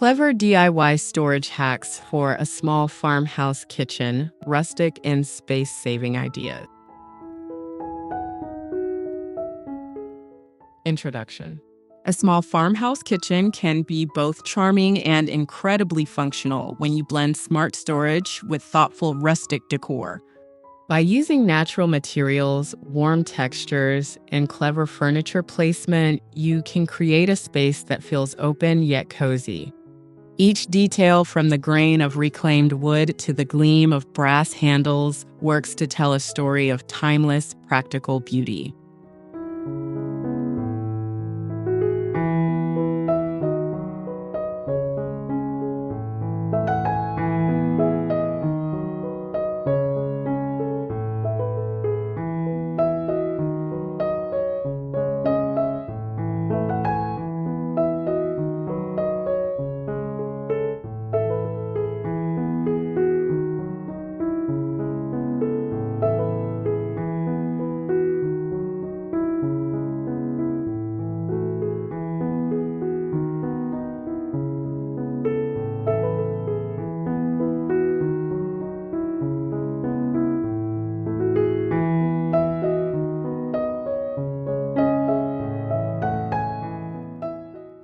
Clever DIY storage hacks for a small farmhouse kitchen, rustic and space-saving ideas. Introduction. A small farmhouse kitchen can be both charming and incredibly functional when you blend smart storage with thoughtful rustic decor. By using natural materials, warm textures, and clever furniture placement, you can create a space that feels open yet cozy. Each detail, from the grain of reclaimed wood to the gleam of brass handles, works to tell a story of timeless, practical beauty.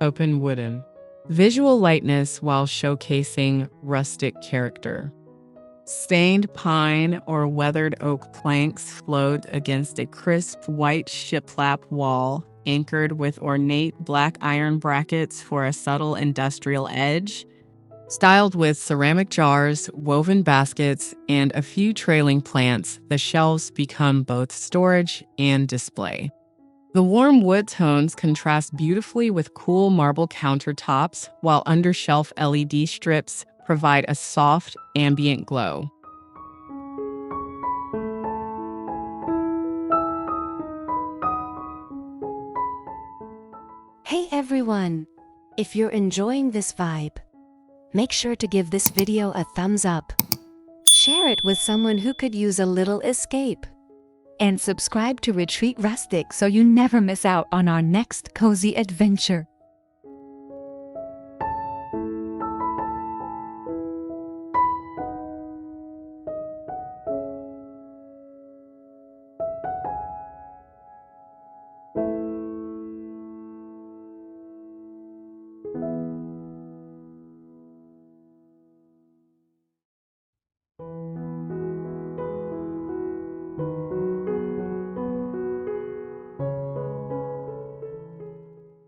Open wooden. Visual lightness while showcasing rustic character. Stained pine or weathered oak planks float against a crisp white shiplap wall, anchored with ornate black iron brackets for a subtle industrial edge. Styled with ceramic jars, woven baskets, and a few trailing plants, the shelves become both storage and display. The warm wood tones contrast beautifully with cool marble countertops, while undershelf LED strips provide a soft, ambient glow. Hey everyone! If you're enjoying this vibe, make sure to give this video a thumbs up. Share it with someone who could use a little escape. And subscribe to Retreat Rustic so you never miss out on our next cozy adventure.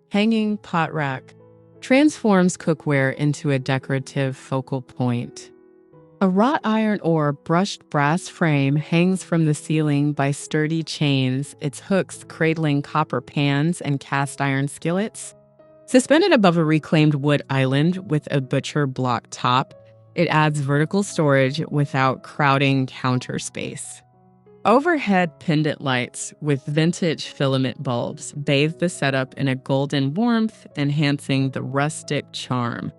Hanging pot rack transforms cookware into a decorative focal point. A wrought iron or brushed brass frame hangs from the ceiling by sturdy chains, its hooks cradling copper pans and cast iron skillets. Suspended above a reclaimed wood island with a butcher block top, it adds vertical storage without crowding counter space. Overhead pendant lights with vintage filament bulbs bathe the setup in a golden warmth, enhancing the rustic charm.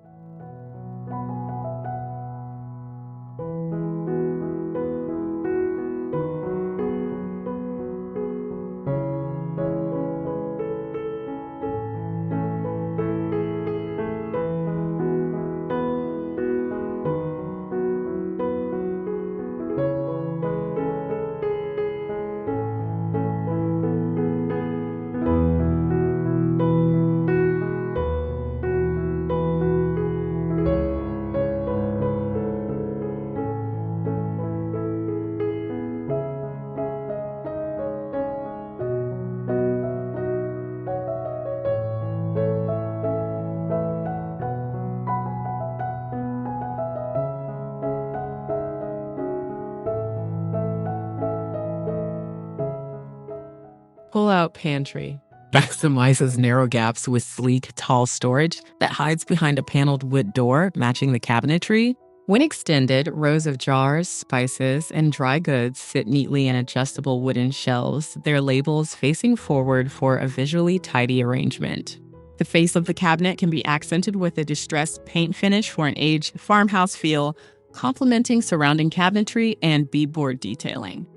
Pull-out pantry maximizes narrow gaps with sleek, tall storage that hides behind a paneled wood door, matching the cabinetry. When extended, rows of jars, spices, and dry goods sit neatly in adjustable wooden shelves, their labels facing forward for a visually tidy arrangement. The face of the cabinet can be accented with a distressed paint finish for an aged farmhouse feel, complementing surrounding cabinetry and beadboard detailing.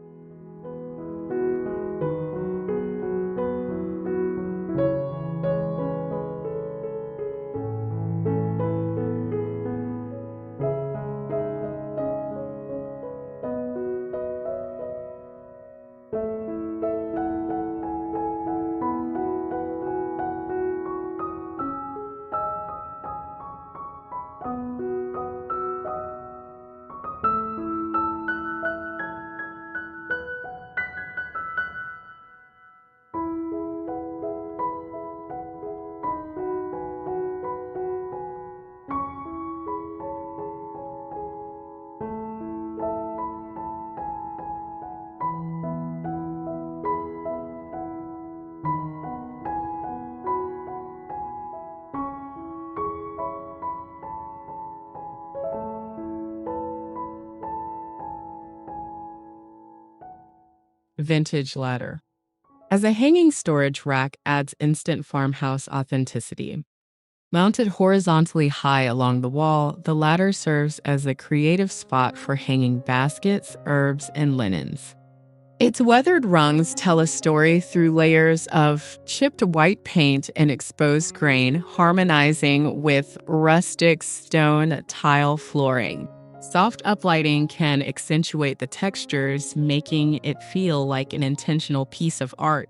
Vintage ladder. As a hanging storage rack adds instant farmhouse authenticity. Mounted horizontally high along the wall, the ladder serves as a creative spot for hanging baskets, herbs, and linens. Its weathered rungs tell a story through layers of chipped white paint and exposed grain, harmonizing with rustic stone tile flooring. Soft uplighting can accentuate the textures, making it feel like an intentional piece of art.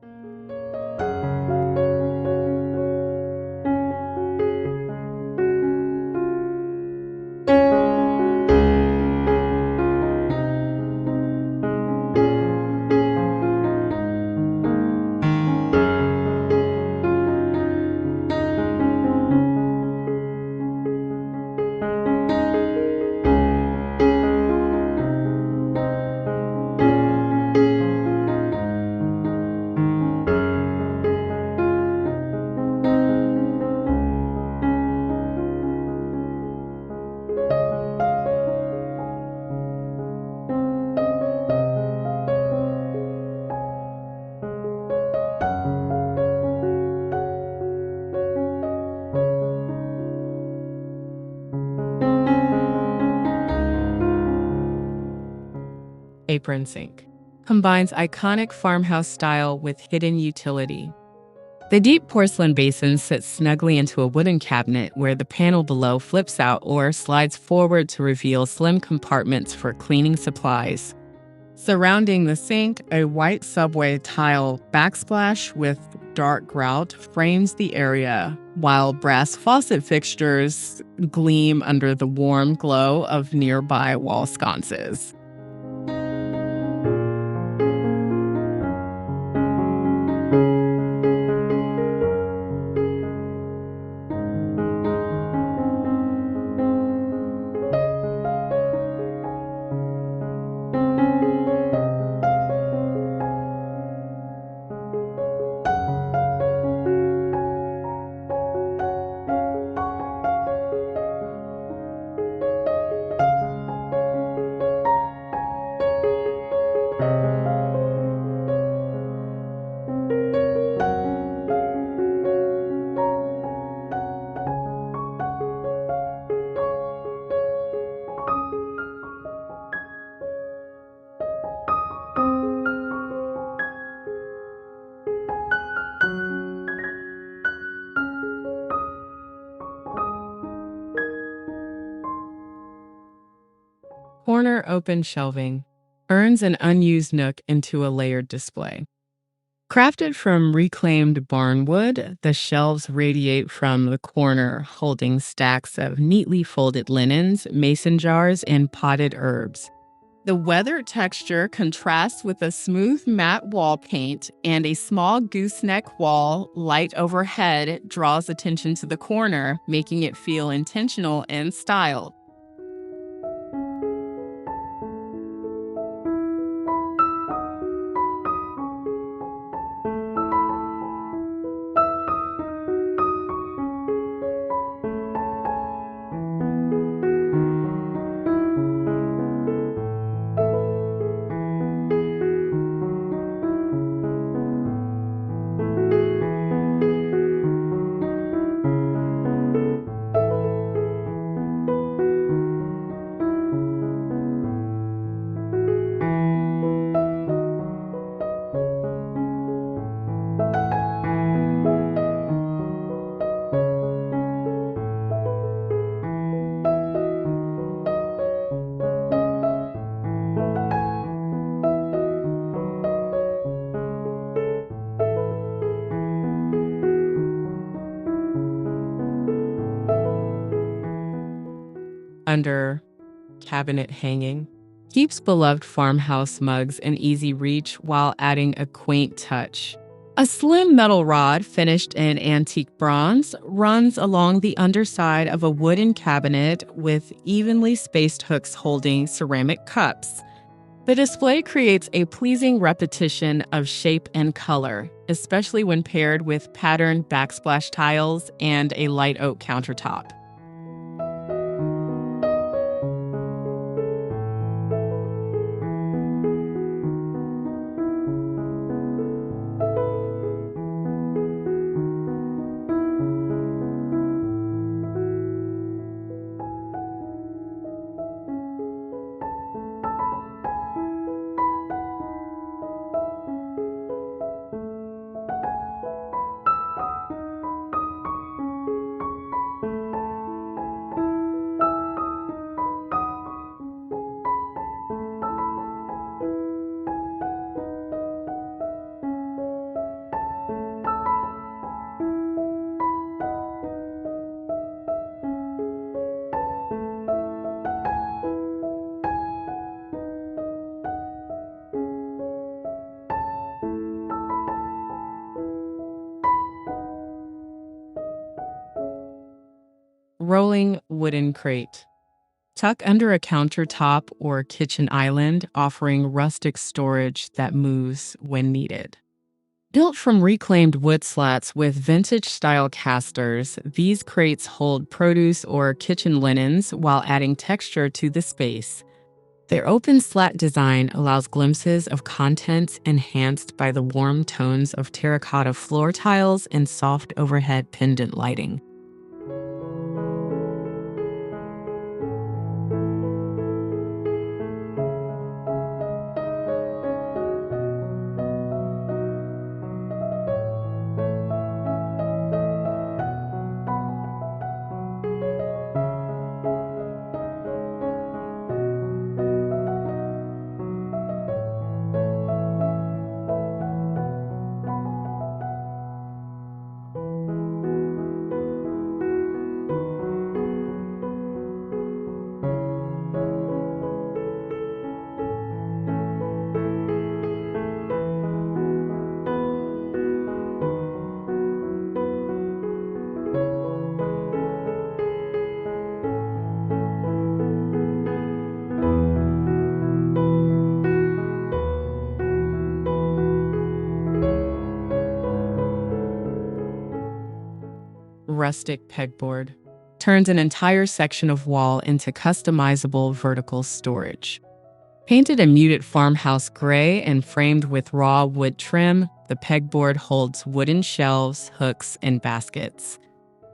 Apron sink combines iconic farmhouse style with hidden utility. The deep porcelain basin sits snugly into a wooden cabinet where the panel below flips out or slides forward to reveal slim compartments for cleaning supplies. Surrounding the sink, a white subway tile backsplash with dark grout frames the area, while brass faucet fixtures gleam under the warm glow of nearby wall sconces. Corner open shelving turns an unused nook into a layered display. Crafted from reclaimed barnwood, the shelves radiate from the corner, holding stacks of neatly folded linens, mason jars, and potted herbs. The weathered texture contrasts with a smooth matte wall paint, and a small gooseneck wall light overhead draws attention to the corner, making it feel intentional and styled. Under cabinet hanging keeps beloved farmhouse mugs in easy reach while adding a quaint touch. A slim metal rod finished in antique bronze runs along the underside of a wooden cabinet with evenly spaced hooks holding ceramic cups. The display creates a pleasing repetition of shape and color, especially when paired with patterned backsplash tiles and a light oak countertop. rolling wooden crate. Tuck under a countertop or kitchen island, offering rustic storage that moves when needed. Built from reclaimed wood slats with vintage-style casters, these crates hold produce or kitchen linens while adding texture to the space. Their open slat design allows glimpses of contents enhanced by the warm tones of terracotta floor tiles and soft overhead pendant lighting. Rustic pegboard turns an entire section of wall into customizable vertical storage. Painted a muted farmhouse gray and framed with raw wood trim, the pegboard holds wooden shelves, hooks, and baskets.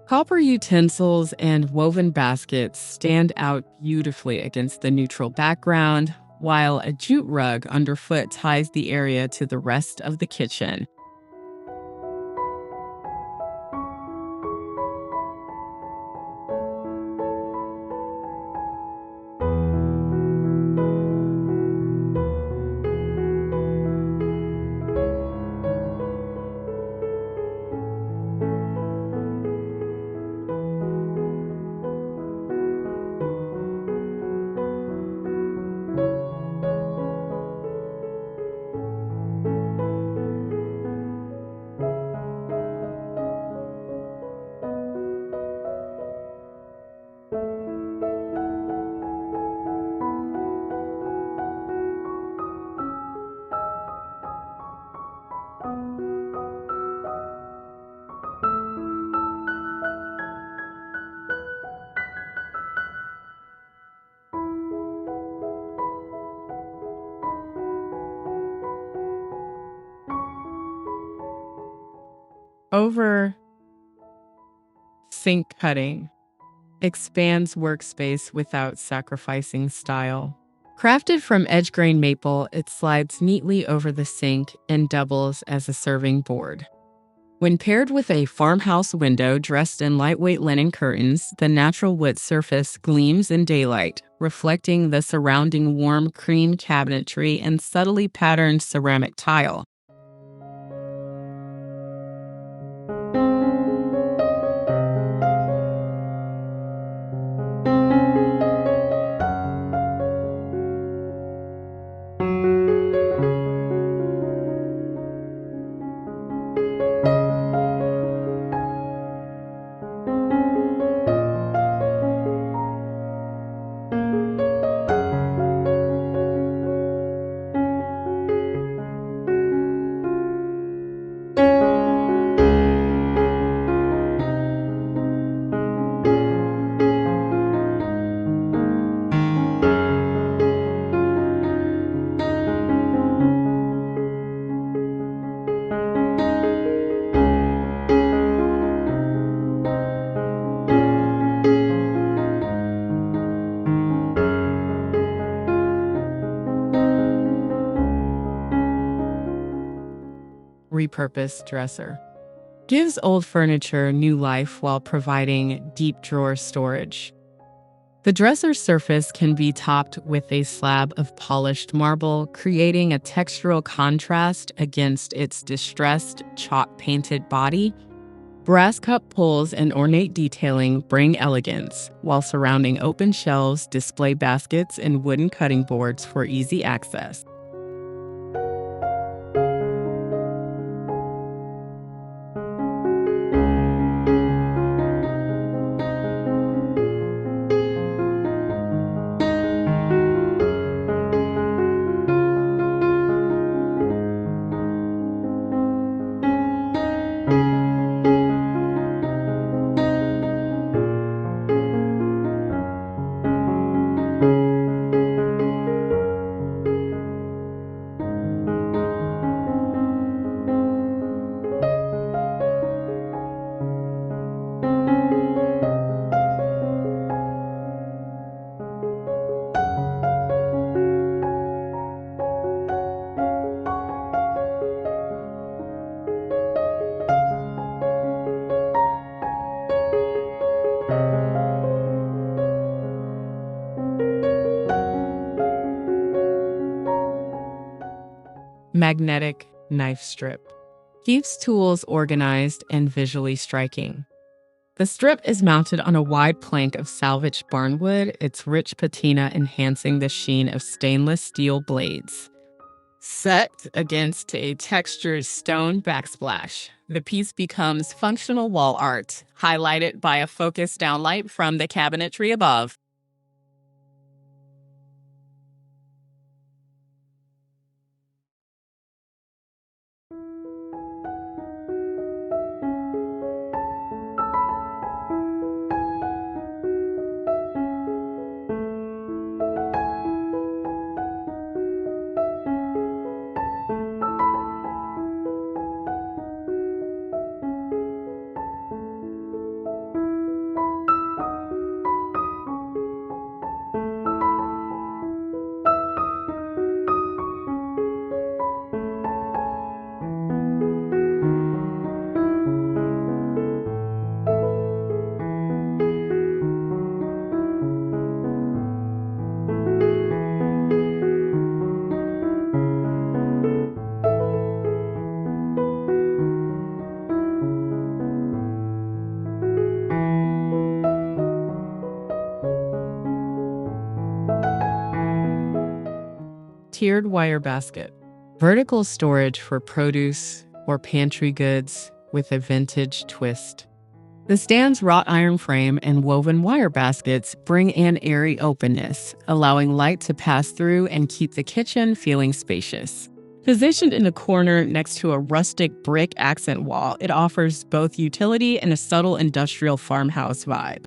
Copper utensils and woven baskets stand out beautifully against the neutral background, while a jute rug underfoot ties the area to the rest of the kitchen. Over sink cutting expands workspace without sacrificing style. Crafted from edge grain maple, it slides neatly over the sink and doubles as a serving board. When paired with a farmhouse window dressed in lightweight linen curtains, the natural wood surface gleams in daylight, reflecting the surrounding warm cream cabinetry and subtly patterned ceramic tile. Repurposed dresser gives old furniture new life while providing deep drawer storage. The dresser's surface can be topped with a slab of polished marble, creating a textural contrast against its distressed, chalk-painted body. Brass cup pulls and ornate detailing bring elegance, while surrounding open shelves display baskets and wooden cutting boards for easy access. magnetic knife strip. Keeps tools organized and visually striking. The strip is mounted on a wide plank of salvaged barnwood, its rich patina enhancing the sheen of stainless steel blades. Set against a textured stone backsplash, the piece becomes functional wall art, highlighted by a focused downlight from the cabinetry above. Tiered wire basket. Vertical storage for produce or pantry goods with a vintage twist. The stand's wrought iron frame and woven wire baskets bring in airy openness, allowing light to pass through and keep the kitchen feeling spacious. Positioned in a corner next to a rustic brick accent wall, it offers both utility and a subtle industrial farmhouse vibe.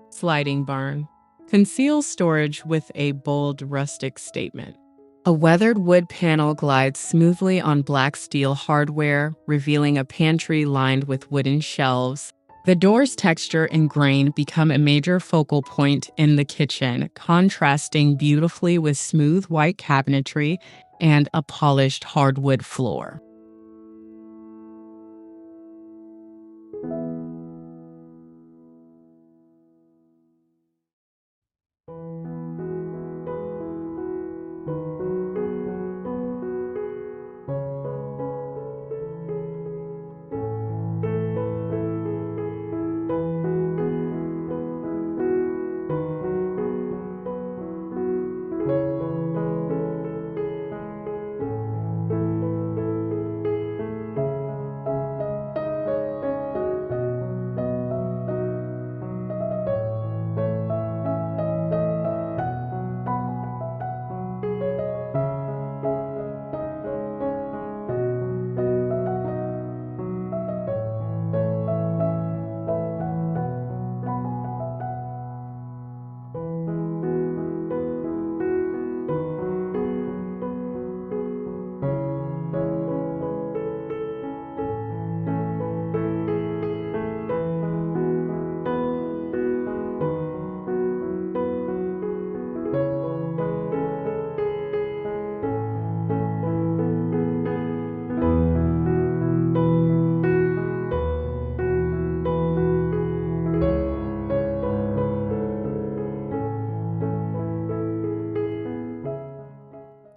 Sliding barn. Conceals storage with a bold rustic statement. A weathered wood panel glides smoothly on black steel hardware, revealing a pantry lined with wooden shelves. The door's texture and grain become a major focal point in the kitchen, contrasting beautifully with smooth white cabinetry and a polished hardwood floor.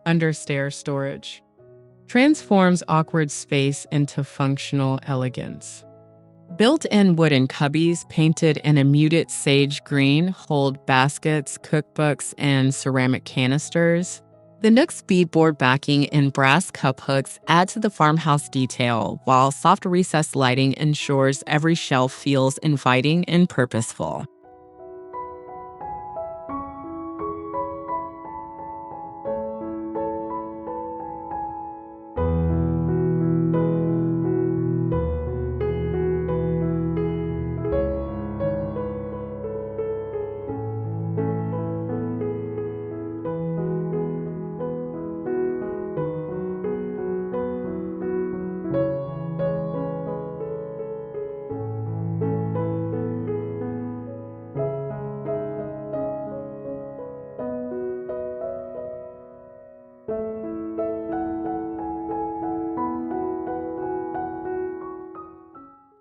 Under-stair storage. Transforms awkward space into functional elegance. Built-in wooden cubbies painted in a muted sage green hold baskets, cookbooks, and ceramic canisters. The Nook's beadboard backing and brass cup hooks add to the farmhouse detail, while soft recessed lighting ensures every shelf feels inviting and purposeful.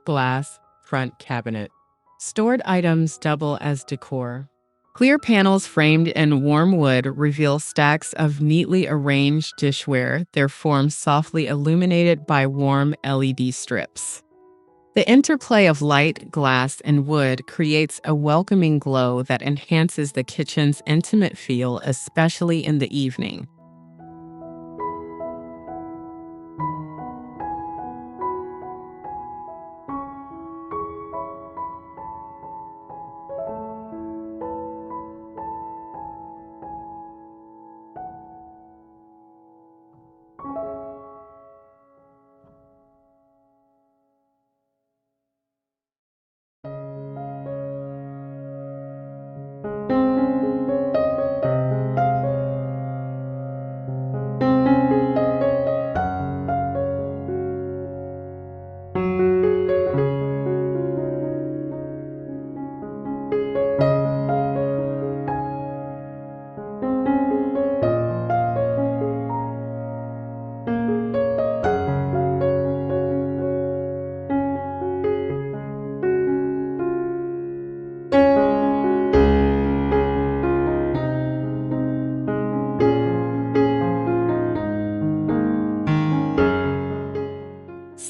Glass front cabinet. Stored items double as decor. Clear panels framed in warm wood reveal stacks of neatly arranged dishware, their forms softly illuminated by warm LED strips. The interplay of light, glass, and wood creates a welcoming glow that enhances the kitchen's intimate feel, especially in the evening.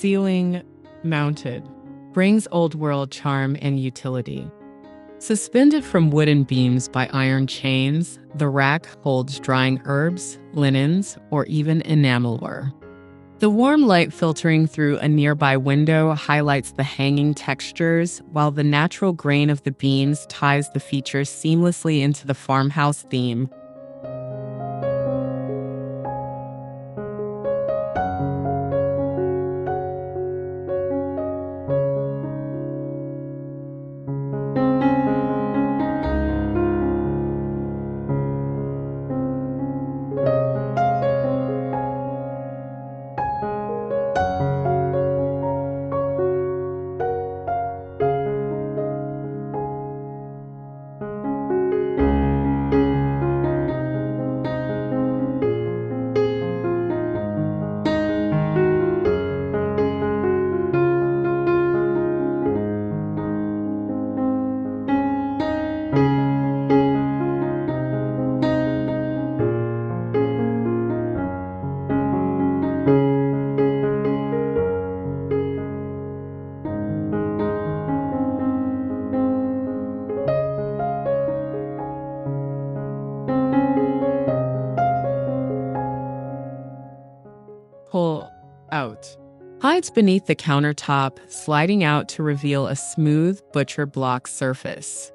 Ceiling mounted brings old world charm and utility. Suspended from wooden beams by iron chains, the rack holds drying herbs, linens, or even enamelware. The warm light filtering through a nearby window highlights the hanging textures, while the natural grain of the beams ties the features seamlessly into the farmhouse theme. Pull out. Hides beneath the countertop, sliding out to reveal a smooth butcher block surface.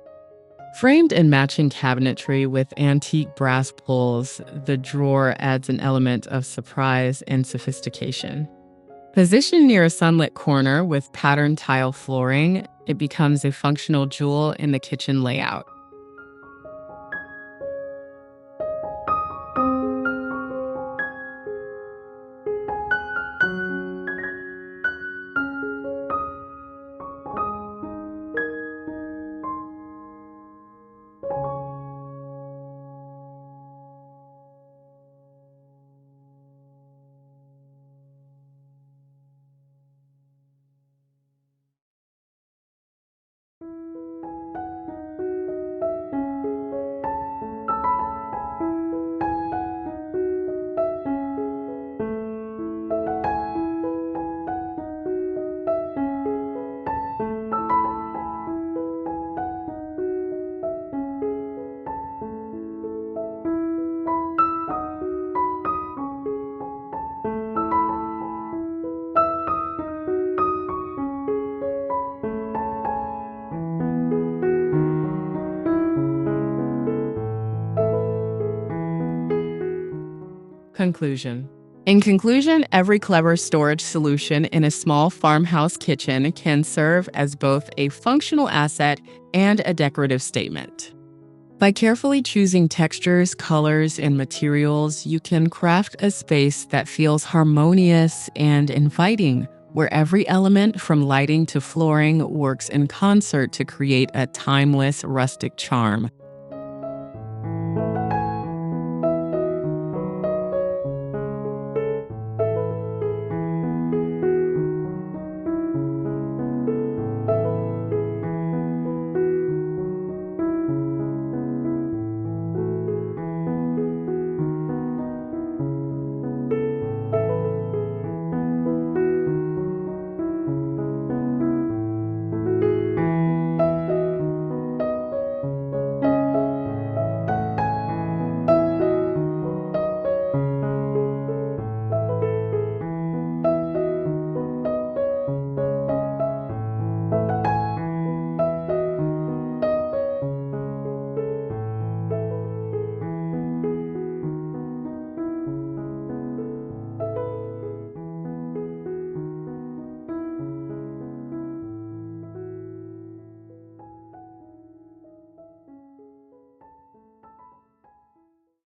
Framed in matching cabinetry with antique brass pulls, the drawer adds an element of surprise and sophistication. Positioned near a sunlit corner with patterned tile flooring, it becomes a functional jewel in the kitchen layout. Conclusion. In conclusion, every clever storage solution in a small farmhouse kitchen can serve as both a functional asset and a decorative statement. By carefully choosing textures, colors, and materials, you can craft a space that feels harmonious and inviting, where every element from lighting to flooring works in concert to create a timeless rustic charm.